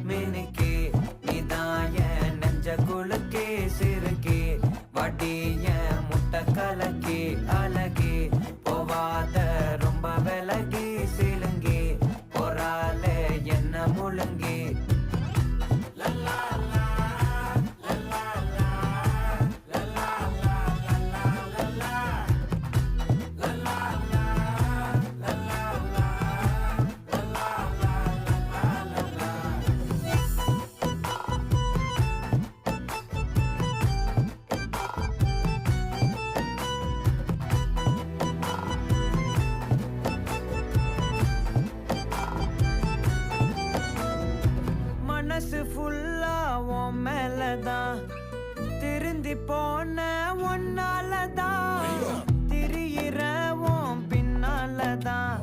மினுக்கே நீதான் என் நெஞ்ச குலுக்கே சிறுக்கே வடிய முட்டை கலக்கே அழகே போவாத ரொம்ப விலகி சிலுங்கி போறாலே என்ன முழுங்கி மனசு ஃபுல்லா உன் மேலதான் திருந்தி போன ஒன்னாலதான் திரியிற உன் பின்னாலதான்